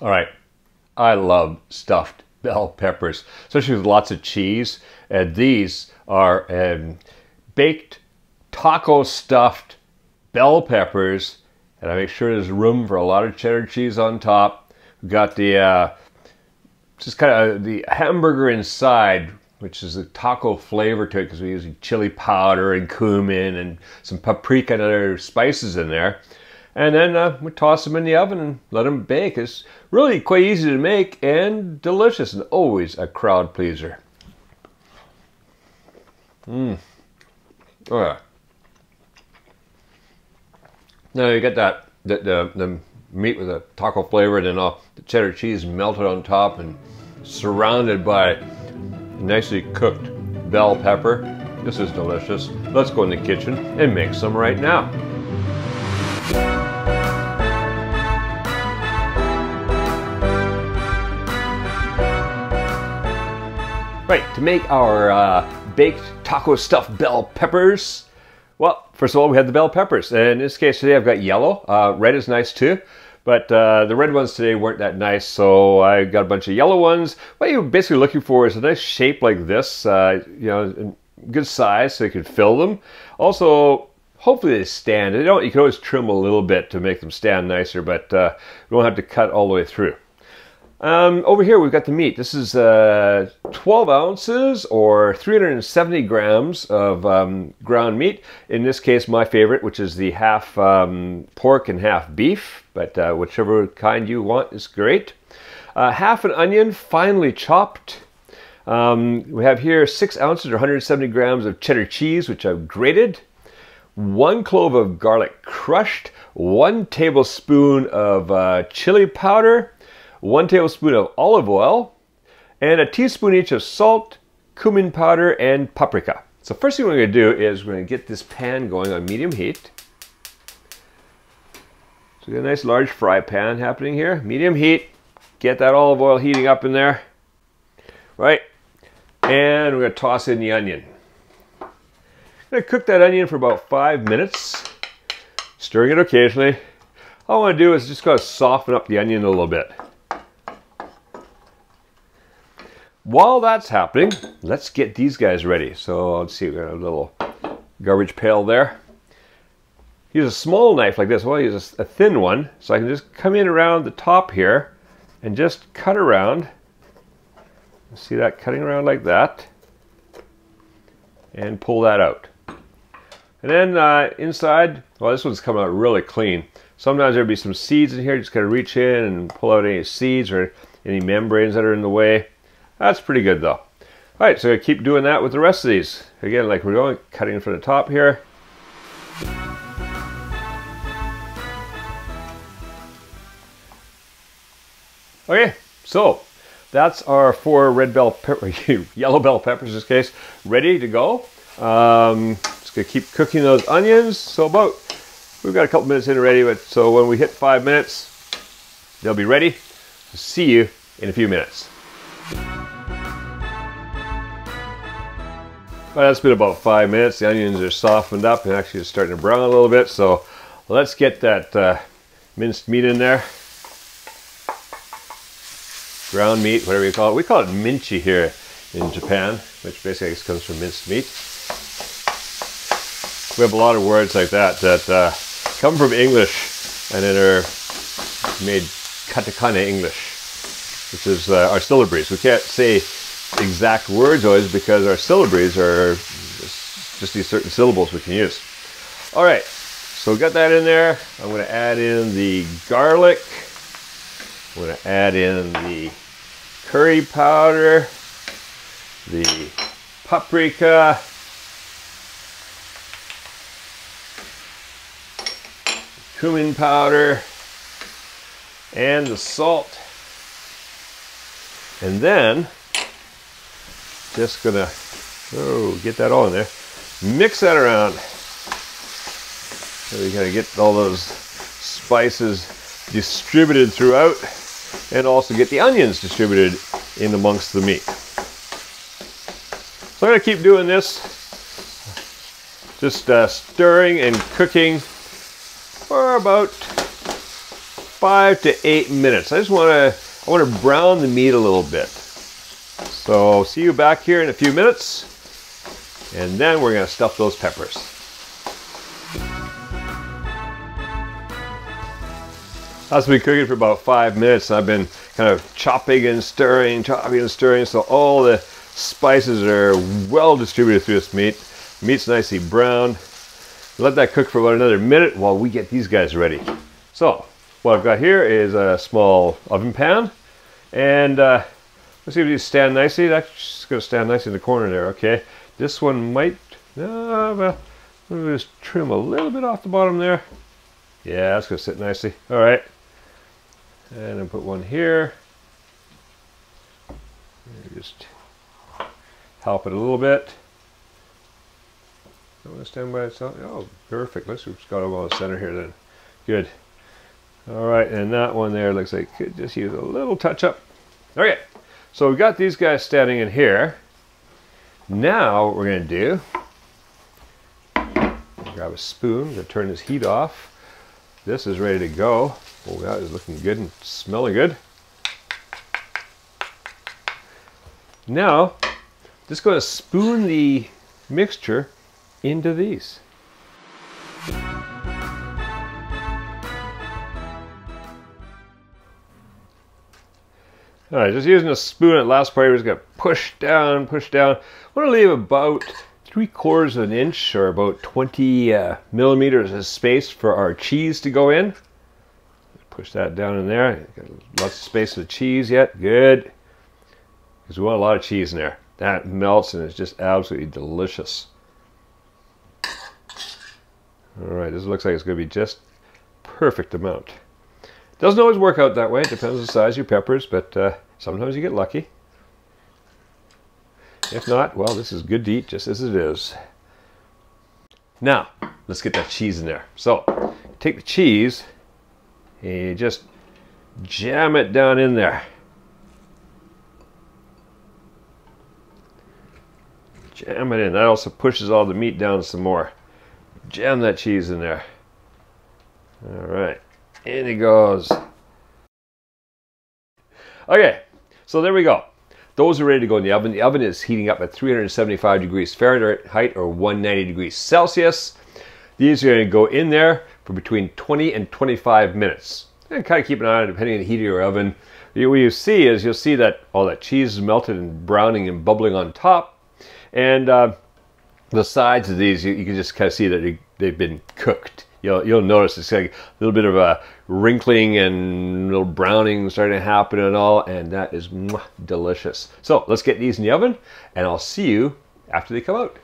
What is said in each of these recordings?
All right, I love stuffed bell peppers, especially with lots of cheese. And these are baked taco stuffed bell peppers. And I make sure there's room for a lot of cheddar cheese on top. We've got the just kind of the hamburger inside, which is a taco flavor to it because we're using chili powder and cumin and some paprika and other spices in there. And then we toss them in the oven and let them bake. It's really quite easy to make and delicious, and always a crowd pleaser. Oh yeah. Now you get the meat with the taco flavor, and then all the cheddar cheese melted on top and surrounded by nicely cooked bell pepper. This is delicious. Let's go in the kitchen and make some right now. Right, to make our baked taco stuffed bell peppers, well, first of all, we have the bell peppers. And in this case today, I've got yellow. Red is nice too, but the red ones today weren't that nice, so I got a bunch of yellow ones. What you're basically looking for is a nice shape like this, you know, good size so you can fill them. Also, hopefully they stand. You can always trim a little bit to make them stand nicer, but you don't have to cut all the way through. Over here we've got the meat. This is 12 ounces or 370 grams of ground meat. In this case, my favorite, which is the half pork and half beef, but whichever kind you want is great. Half an onion, finely chopped. We have here 6 ounces or 170 grams of cheddar cheese, which I've grated. 1 clove of garlic crushed. 1 tablespoon of chili powder. 1 tablespoon of olive oil, and a teaspoon each of salt, cumin powder, and paprika. So first thing we're going to do is we're going to get this pan going on medium heat. So we got a nice large fry pan happening here. Medium heat. Get that olive oil heating up in there. Right. And we're going to toss in the onion. I'm going to cook that onion for about 5 minutes, stirring it occasionally. All I want to do is just kind of soften up the onion a little bit. While that's happening, let's get these guys ready. So let's see, we've got a little garbage pail there. Use a small knife like this. Well, I use a thin one, so I can just come in around the top here and just cut around. See that cutting around like that, and pull that out. And then inside, well, this one's coming out really clean. Sometimes there'll be some seeds in here. Just kind of reach in and pull out any seeds or any membranes that are in the way. That's pretty good though. All right, so I keep doing that with the rest of these. Again, like we're going, cutting from the top here. Okay, so that's our 4 red bell pepper, yellow bell peppers in this case, ready to go. Just gonna keep cooking those onions. So we've got a couple minutes in already, but so when we hit 5 minutes, they'll be ready. See you in a few minutes. Well, that's been about 5 minutes. The onions are softened up and actually starting to brown a little bit. So let's get that minced meat in there. Ground meat, whatever you call it. We call it minchi here in Japan, which basically comes from minced meat. We have a lot of words like that come from English and then are made katakana English, which is our syllabaries. We can't say exact words always because our syllabaries are just these certain syllables we can use. All right, so we got that in there. I'm going to add in the garlic. I'm going to add in the curry powder, the paprika, cumin powder, and the salt. And then just gonna get that all in there, mix that around. So you gotta get all those spices distributed throughout, and also get the onions distributed in amongst the meat. So I'm gonna keep doing this, just stirring and cooking for about 5 to 8 minutes. I want to brown the meat a little bit. So I'll see you back here in a few minutes, and then we're going to stuff those peppers. That's been cooking for about 5 minutes. I've been kind of chopping and stirring, so all the spices are well distributed through this meat. Meat's nicely browned. Let that cook for about another minute while we get these guys ready. So what I've got here is a small oven pan, and let's see if these stand nicely. That's just going to stand nicely in the corner there. Okay, this one might. Let me just trim a little bit off the bottom there. Yeah, that's going to sit nicely. All right, and then put one here. Just help it a little bit. Don't want to stand by itself. Oh, perfect. Let's just got them all in the center here then. Good. All right, and that one there looks like could just use a little touch up. Okay, so we've got these guys standing in here. Now what we're going to do, grab a spoon, I'm going to turn this heat off. This is ready to go. Oh, that is looking good and smelling good. Now, just going to spoon the mixture into these. All right, just using a spoon at last part, we're just going to push down, push down. I want to leave about 3/4 of an inch or about 20 millimeters of space for our cheese to go in. Push that down in there. Got lots of space for the cheese yet. Good. Because we want a lot of cheese in there. That melts and it's just absolutely delicious. All right, this looks like it's going to be just perfect amount. Doesn't always work out that way. It depends on the size of your peppers, but sometimes you get lucky. If not, well, this is good to eat just as it is. Now, let's get that cheese in there. So, take the cheese and you just jam it down in there. Jam it in. That also pushes all the meat down some more. Jam that cheese in there. All right, in it goes. Okay, so there we go. Those are ready to go in the oven. The oven is heating up at 375 degrees Fahrenheit or 190 degrees Celsius. These are going to go in there for between 20 and 25 minutes. And kind of keep an eye on it depending on the heat of your oven. What you see is you'll see that all that cheese is melted and browning and bubbling on top. And the sides of these, you can just kind of see that they've been cooked. You'll notice it's like a little bit of a wrinkling and a little browning starting to happen and all, and that is delicious. So let's get these in the oven, and I'll see you after they come out.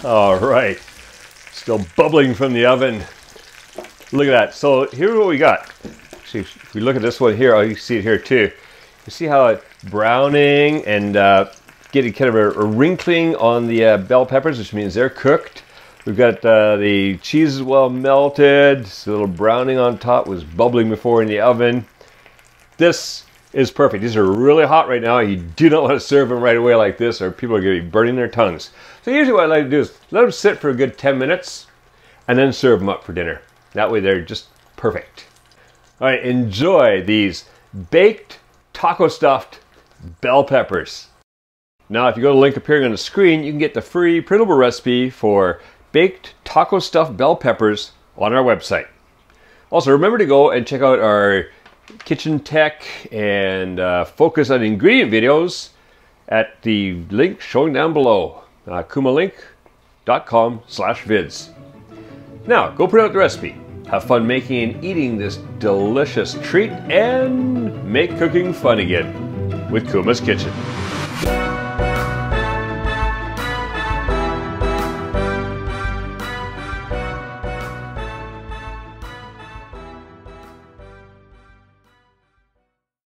All right, still bubbling from the oven. Look at that. So here's what we got. Actually, if we look at this one here, oh, you can see it here too. You see how it's browning and getting kind of a wrinkling on the bell peppers, which means they're cooked. We've got the cheese is well melted. So a little browning on top was bubbling before in the oven. This is perfect. These are really hot right now. You do not want to serve them right away like this, or people are going to be burning their tongues. So usually what I like to do is let them sit for a good 10 minutes and then serve them up for dinner. That way they're just perfect. All right, enjoy these baked taco stuffed bell peppers. Now, if you go to the link appearing on the screen, you can get the free printable recipe for baked taco stuffed bell peppers on our website. Also, remember to go and check out our kitchen tech and focus on ingredient videos at the link showing down below, kumalink.com/vids. Now, go print out the recipe. Have fun making and eating this delicious treat, and make cooking fun again with Kuma's Kitchen.